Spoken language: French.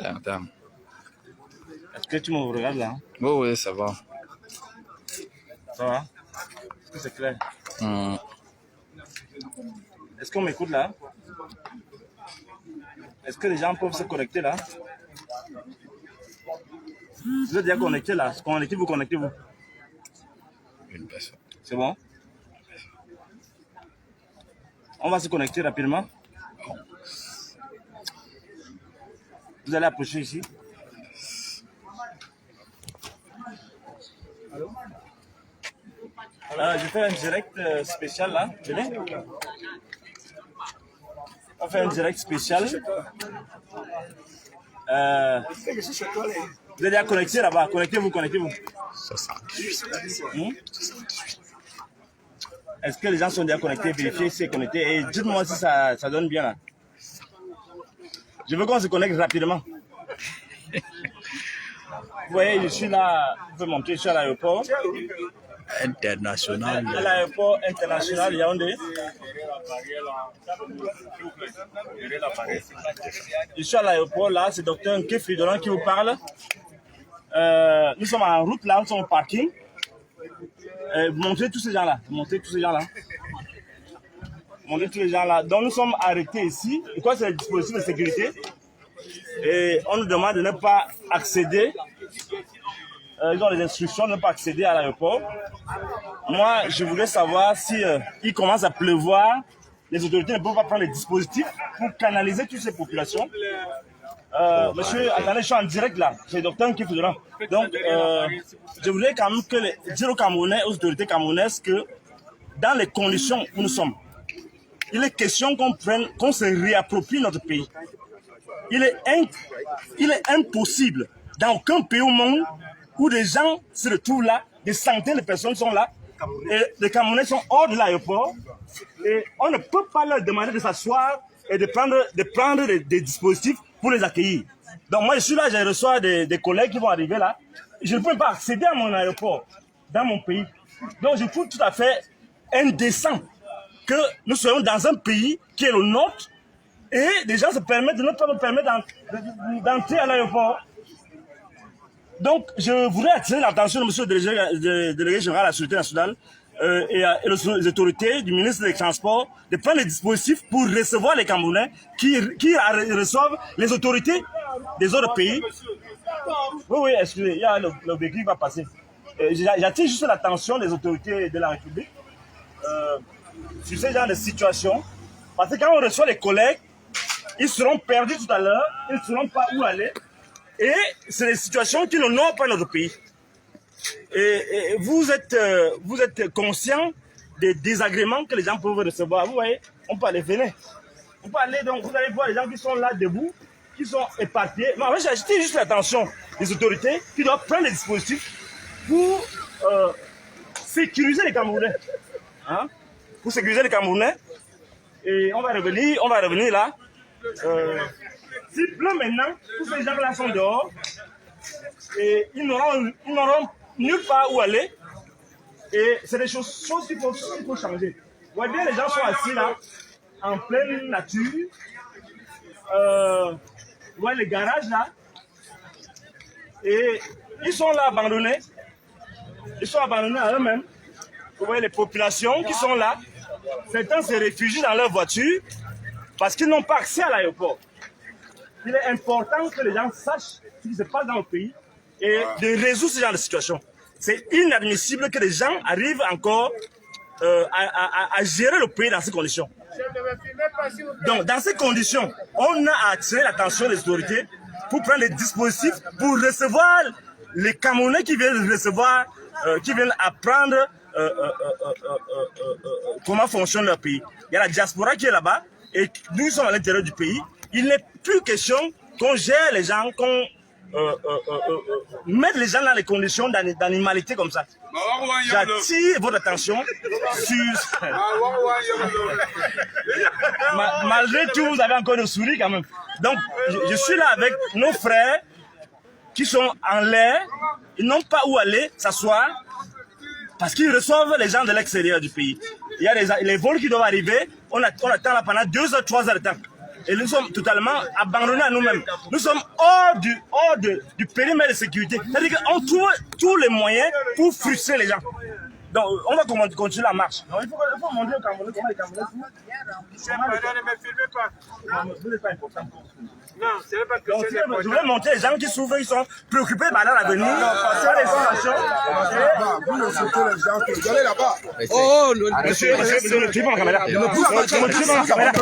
Attends. Est-ce que tu me regardes là? Oui, oui, ça va. Ça va? Est-ce que c'est clair? Hum. Est-ce qu'on m'écoute là? Est-ce que les gens peuvent se connecter là? Vous êtes déjà connecté là? Connectez-vous, connectez-vous. Une personne. C'est bon? On va se connecter rapidement. Vous allez approcher ici. Je fais un direct spécial là. Venez. On fait un direct spécial. Vous êtes déjà connecté là-bas. Connectez-vous, connectez-vous. 68. Est-ce que les gens sont déjà connectés? Vérifiez si c'est connecté. Et dites-moi si ça donne bien là. Je veux qu'on se connecte rapidement. Vous voyez, je suis là. Vous pouvez monter, je suis à l'aéroport. International. À l'aéroport international Yaoundé. Je suis à l'aéroport là, c'est Dr Nkefri Dolan qui vous parle. Nous sommes en route là, nous sommes au parking. Montrez tous ces gens-là. Montrez tous ces gens-là. Montrez tous les gens là. Donc nous sommes arrêtés ici. Et quoi, c'est le dispositif de sécurité. Et on nous demande de ne pas accéder. Ils ont les instructions de ne pas accéder à l'aéroport. Moi, je voulais savoir si il commence à pleuvoir, les autorités ne peuvent pas prendre les dispositifs pour canaliser toutes ces populations. Monsieur, attendez, je suis en direct là. C'est le docteur Nkefri Dolan. Donc, je voudrais quand même dire aux Camerounais, aux autorités camerounaises que dans les conditions où nous sommes, il est question qu'on se réapproprie notre pays. Il est impossible dans aucun pays au monde où des gens se retrouvent là, des centaines de personnes sont là, et les Camerounais sont hors de l'aéroport, et on ne peut pas leur demander de s'asseoir et de prendre des dispositifs pour les accueillir. Donc moi je suis là, je reçois des collègues qui vont arriver là, je ne peux pas accéder à mon aéroport dans mon pays. Donc je trouve tout à fait indécent que nous soyons dans un pays qui est le nôtre, et des gens se permettent de ne pas nous permettre d'entrer à l'aéroport. Donc, je voudrais attirer l'attention de monsieur le délégué général à la Sécurité nationale et les autorités du ministre des Transports de prendre les dispositifs pour recevoir les Camerounais qui reçoivent les autorités des autres pays. Oui, excusez, il y a le véhicule qui va passer. J'attire juste l'attention des autorités de la République sur ce genre de situation. Parce que quand on reçoit les collègues, ils seront perdus tout à l'heure, ils ne sauront pas où aller. Et c'est des situations qui n'honorent pas notre pays. Et vous êtes conscient des désagréments que les gens peuvent recevoir. Vous voyez, on peut aller, venez. On peut aller, donc vous allez voir les gens qui sont là debout, qui sont éparpillés. Mais j'ai ajouté juste l'attention des autorités qui doivent prendre des dispositifs pour sécuriser les Camerounais. Hein? Pour sécuriser les Camerounais. Et on va revenir là. S'il pleut maintenant, tous ces gens-là sont dehors et ils n'auront nulle part où aller. Et c'est des choses qu'il faut changer. Vous voyez bien, les gens sont assis là, en pleine nature. Vous voyez les garages là. Et ils sont là abandonnés. Ils sont abandonnés à eux-mêmes. Vous voyez les populations qui sont là. Certains se réfugient dans leur voiture parce qu'ils n'ont pas accès à l'aéroport. Il est important que les gens sachent ce qui se passe dans le pays et de résoudre ce genre de situation. C'est inadmissible que les gens arrivent encore à gérer le pays dans ces conditions. Donc, dans ces conditions, on a attiré l'attention des autorités pour prendre des dispositifs pour recevoir les Camerounais qui viennent recevoir, qui viennent apprendre comment fonctionne leur pays. Il y a la diaspora qui est là-bas et nous sommes à l'intérieur du pays. Il n'est plus question qu'on gère les gens, qu'on mette les gens dans les conditions d'animalité comme ça. J'attire votre attention sur... Malgré tout, vous avez encore le sourire quand même. Donc, je suis là avec nos frères qui sont en l'air. Ils n'ont pas où aller s'asseoir parce qu'ils reçoivent les gens de l'extérieur du pays. Il y a les vols qui doivent arriver. On attend là pendant 2 heures, 3 heures de temps. Et nous sommes totalement abandonnés à nous-mêmes. Nous sommes hors du périmètre de sécurité. C'est-à-dire qu'on trouve tous les moyens pour frustrer les gens. Donc, on va continuer la marche. Donc, il faut montrer au Cameroun comment les Camerounais font. Ne me filmez pas. Vous n'êtes pas important. Non, c'est pas que Donc, c'est important. je voulais montrer les gens qui souffrent, ils sont préoccupés par l'avenir, par les situations. Vous ne souhaitez les gens que vous allez là-bas. Monsieur, tu es pas en caméra. Tu es pas en caméra.